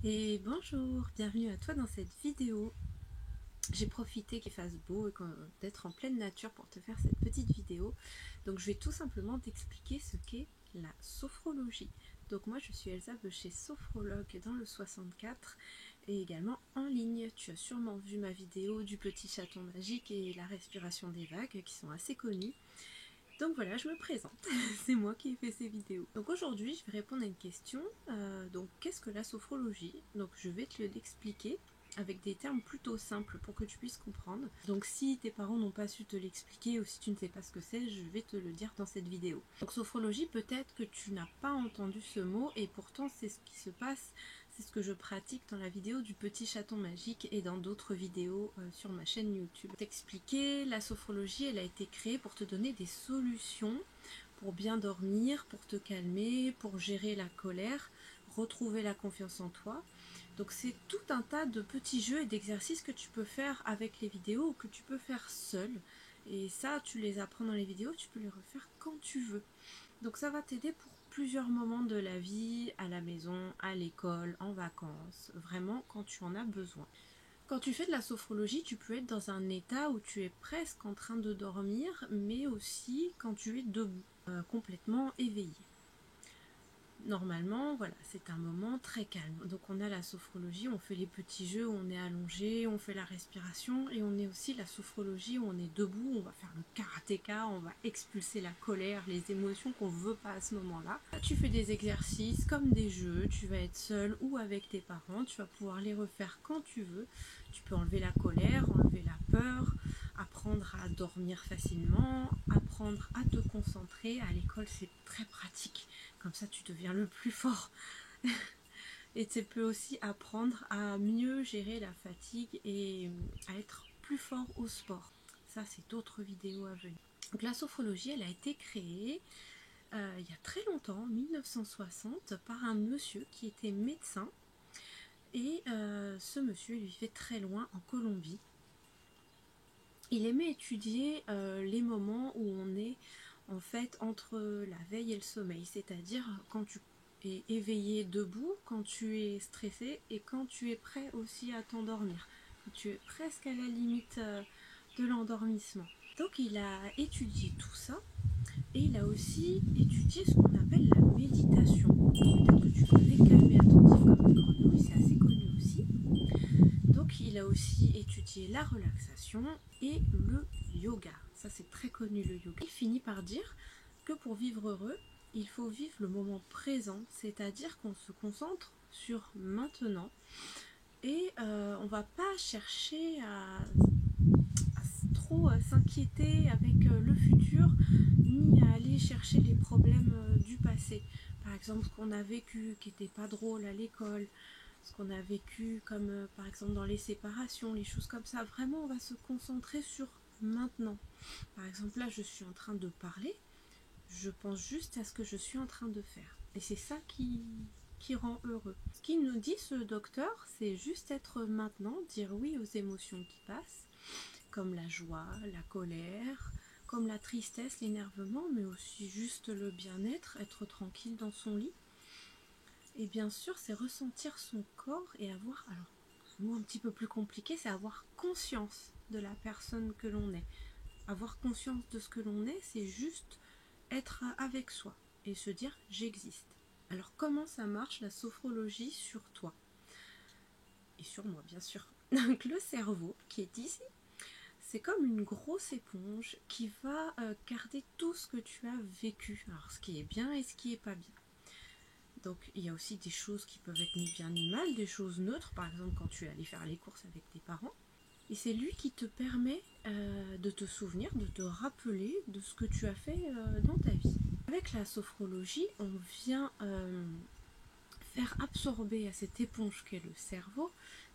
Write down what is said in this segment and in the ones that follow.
Et bonjour, bienvenue à toi dans cette vidéo. J'ai profité qu'il fasse beau et d'être en pleine nature pour te faire cette petite vidéo. Donc je vais tout simplement t'expliquer ce qu'est la sophrologie. Donc moi je suis Elsa de chez Sophrologue dans le 64 et également en ligne. Tu as sûrement vu ma vidéo du petit chaton magique et la respiration des vagues qui sont assez connues. Donc voilà, je me présente, c'est moi qui ai fait ces vidéos. Donc aujourd'hui, je vais répondre à une question. Donc qu'est-ce que la sophrologie? Donc je vais te l'expliquer avec des termes plutôt simples pour que tu puisses comprendre. Donc si tes parents n'ont pas su te l'expliquer ou si tu ne sais pas ce que c'est, je vais te le dire dans cette vidéo. Donc sophrologie, peut-être que tu n'as pas entendu ce mot et pourtant c'est ce qui se passe, c'est ce que je pratique dans la vidéo du petit chaton magique et dans d'autres vidéos sur ma chaîne YouTube. T'expliquer, la sophrologie, elle a été créée pour te donner des solutions pour bien dormir, pour te calmer, pour gérer la colère, retrouver la confiance en toi. Donc c'est tout un tas de petits jeux et d'exercices que tu peux faire avec les vidéos ou que tu peux faire seul. Et ça, tu les apprends dans les vidéos, tu peux les refaire quand tu veux. Donc ça va t'aider pour plusieurs moments de la vie, à la maison, à l'école, en vacances, vraiment quand tu en as besoin. Quand tu fais de la sophrologie, tu peux être dans un état où tu es presque en train de dormir, mais aussi quand tu es debout, complètement éveillé. Normalement, voilà, c'est un moment très calme. Donc on a la sophrologie, on fait les petits jeux où on est allongé, on fait la respiration et on est aussi la sophrologie où on est debout, on va faire le karatéka, on va expulser la colère, les émotions qu'on veut pas à ce moment-là. Tu fais des exercices comme des jeux, tu vas être seul ou avec tes parents, tu vas pouvoir les refaire quand tu veux. Tu peux enlever la colère, enlever la peur, apprendre à dormir facilement, apprendre à te concentrer. À l'école, c'est très pratique. Comme ça, tu deviens le plus fort. Et tu peux aussi apprendre à mieux gérer la fatigue et à être plus fort au sport. Ça, c'est d'autres vidéos à venir. Donc la sophrologie, elle a été créée il y a très longtemps, en 1960, par un monsieur qui était médecin. Et ce monsieur, il vivait très loin en Colombie. Il aimait étudier les moments où on est en fait entre la veille et le sommeil, c'est-à-dire quand tu es éveillé debout, quand tu es stressé et quand tu es prêt aussi à t'endormir. Tu es presque à la limite de l'endormissement. Donc il a étudié tout ça et il a aussi étudié ce qu'on appelle la méditation. Peut-être que tu connais calmer attentif comme une grenouille, c'est assez connu aussi. Donc il a aussi étudié la relaxation et le yoga. Ça c'est très connu le yoga. Il finit par dire que pour vivre heureux, il faut vivre le moment présent, c'est-à-dire qu'on se concentre sur maintenant et on va pas chercher à trop s'inquiéter avec le futur ni à aller chercher les problèmes du passé. Par exemple ce qu'on a vécu qui n'était pas drôle à l'école, ce qu'on a vécu comme par exemple dans les séparations, les choses comme ça. Vraiment on va se concentrer sur maintenant. Par exemple là je suis en train de parler, je pense juste à ce que je suis en train de faire. Et c'est ça qui rend heureux. Ce qu'il nous dit ce docteur, c'est juste être maintenant, dire oui aux émotions qui passent, comme la joie, la colère, comme la tristesse, l'énervement, mais aussi juste le bien-être, être tranquille dans son lit. Et bien sûr, c'est ressentir son corps et avoir, alors, un mot un petit peu plus compliqué, c'est avoir conscience de la personne que l'on est. Avoir conscience de ce que l'on est, c'est juste être avec soi et se dire j'existe. Alors comment ça marche la sophrologie sur toi? Et sur moi bien sûr. Donc le cerveau qui est ici, c'est comme une grosse éponge qui va garder tout ce que tu as vécu. Alors ce qui est bien et ce qui est pas bien. Donc il y a aussi des choses qui peuvent être ni bien ni mal, des choses neutres, par exemple quand tu es allé faire les courses avec tes parents. Et c'est lui qui te permet de te souvenir, de te rappeler de ce que tu as fait dans ta vie. Avec la sophrologie, on vient faire absorber à cette éponge qu'est le cerveau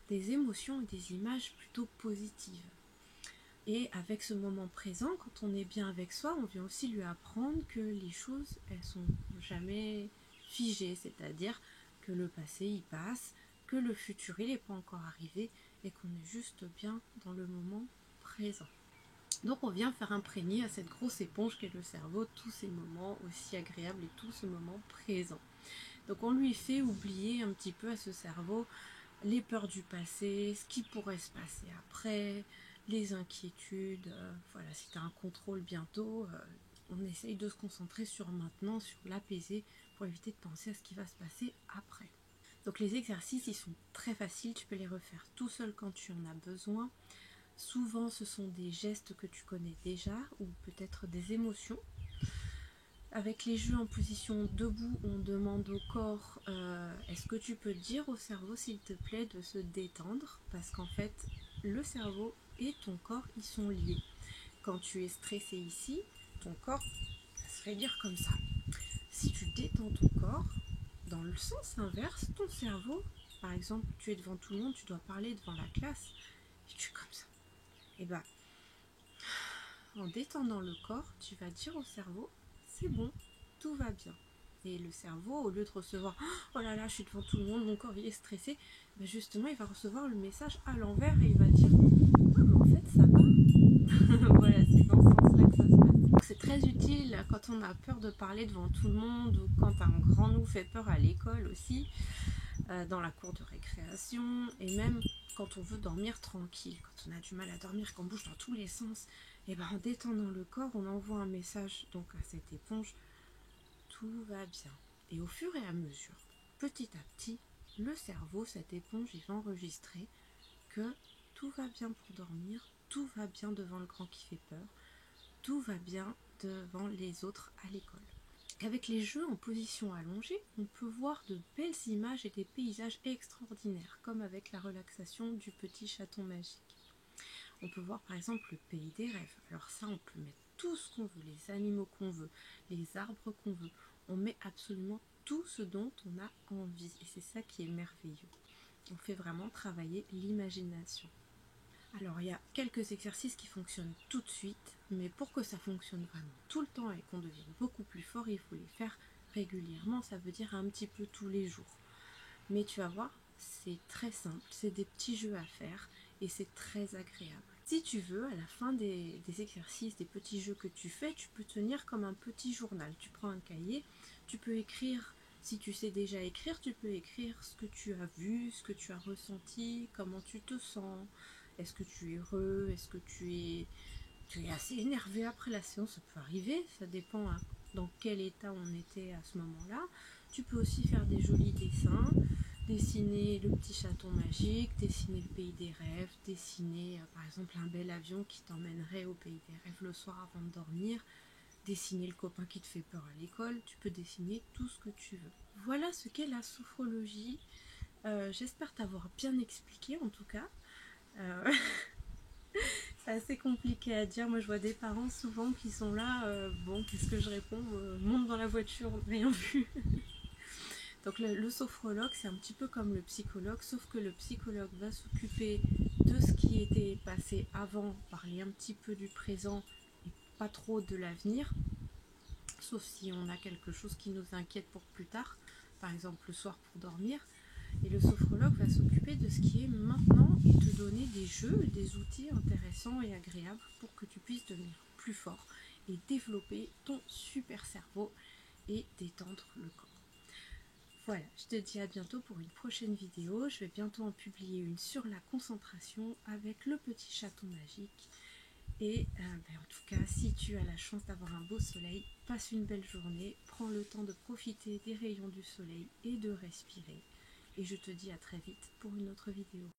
des émotions et des images plutôt positives. Et avec ce moment présent, quand on est bien avec soi, on vient aussi lui apprendre que les choses, elles sont jamais figées, c'est-à-dire que le passé, il passe, que le futur, il n'est pas encore arrivé, et qu'on est juste bien dans le moment présent. Donc on vient faire imprégner à cette grosse éponge qu'est le cerveau tous ces moments aussi agréables et tout ce moment présent. Donc on lui fait oublier un petit peu à ce cerveau les peurs du passé, ce qui pourrait se passer après, les inquiétudes. Voilà, si tu as un contrôle bientôt, on essaye de se concentrer sur maintenant, sur l'apaiser, pour éviter de penser à ce qui va se passer après. Donc les exercices, ils sont très faciles, tu peux les refaire tout seul quand tu en as besoin. Souvent, ce sont des gestes que tu connais déjà, ou peut-être des émotions. Avec les jeux en position debout, on demande au corps est-ce que tu peux dire au cerveau s'il te plaît de se détendre, parce qu'en fait le cerveau et ton corps ils sont liés. Quand tu es stressé ici, ton corps ça se fait dire comme ça. Si tu détends ton corps, dans le sens inverse, ton cerveau, par exemple tu es devant tout le monde, tu dois parler devant la classe, et tu es comme ça. Et ben en détendant le corps, tu vas dire au cerveau c'est bon, tout va bien. Et le cerveau, au lieu de recevoir oh là là, je suis devant tout le monde, mon corps il est stressé, ben justement il va recevoir le message à l'envers et il va dire ah mais en fait ça va. Voilà, c'est dans ce sens-là que ça se passe. Donc c'est très utile quand on a peur de parler devant tout le monde ou quand un grand nous fait peur à l'école aussi, dans la cour de récréation, et même quand on veut dormir tranquille, quand on a du mal à dormir, qu'on bouge dans tous les sens, et ben en détendant le corps, on envoie un message donc à cette éponge, tout va bien. Et au fur et à mesure, petit à petit, le cerveau, cette éponge, il va enregistrer que tout va bien pour dormir, tout va bien devant le grand qui fait peur, tout va bien devant les autres à l'école. Avec les jeux en position allongée, on peut voir de belles images et des paysages extraordinaires, comme avec la relaxation du petit chaton magique. On peut voir par exemple le pays des rêves. Alors ça, on peut mettre tout ce qu'on veut, les animaux qu'on veut, les arbres qu'on veut. On met absolument tout ce dont on a envie. Et c'est ça qui est merveilleux. On fait vraiment travailler l'imagination. Alors il y a quelques exercices qui fonctionnent tout de suite, mais pour que ça fonctionne vraiment tout le temps et qu'on devienne beaucoup plus fort, il faut les faire régulièrement, ça veut dire un petit peu tous les jours. Mais tu vas voir, c'est très simple, c'est des petits jeux à faire et c'est très agréable. Si tu veux, à la fin des exercices, des petits jeux que tu fais, tu peux tenir comme un petit journal. Tu prends un cahier, tu peux écrire, si tu sais déjà écrire, tu peux écrire ce que tu as vu, ce que tu as ressenti, comment tu te sens. Est-ce que tu es heureux? Est-ce que tu es assez énervé après la séance? Ça peut arriver, ça dépend dans quel état on était à ce moment-là. Tu peux aussi faire des jolis dessins, dessiner le petit chaton magique, dessiner le pays des rêves, dessiner par exemple un bel avion qui t'emmènerait au pays des rêves le soir avant de dormir, dessiner le copain qui te fait peur à l'école, tu peux dessiner tout ce que tu veux. Voilà ce qu'est la sophrologie. J'espère t'avoir bien expliqué en tout cas. C'est assez compliqué à dire. Moi, je vois des parents souvent qui sont là. Bon, qu'est-ce que je réponds? Monte dans la voiture, rien vu. Donc, le sophrologue, c'est un petit peu comme le psychologue, sauf que le psychologue va s'occuper de ce qui était passé avant, parler un petit peu du présent et pas trop de l'avenir, sauf si on a quelque chose qui nous inquiète pour plus tard, par exemple le soir pour dormir. Et le sophrologue va s'occuper de ce qui est maintenant et te donner des jeux, des outils intéressants et agréables pour que tu puisses devenir plus fort et développer ton super cerveau et détendre le corps. Voilà, je te dis à bientôt pour une prochaine vidéo. Je vais bientôt en publier une sur la concentration avec le petit chaton magique. Et en tout cas, si tu as la chance d'avoir un beau soleil, passe une belle journée, prends le temps de profiter des rayons du soleil et de respirer. Et je te dis à très vite pour une autre vidéo.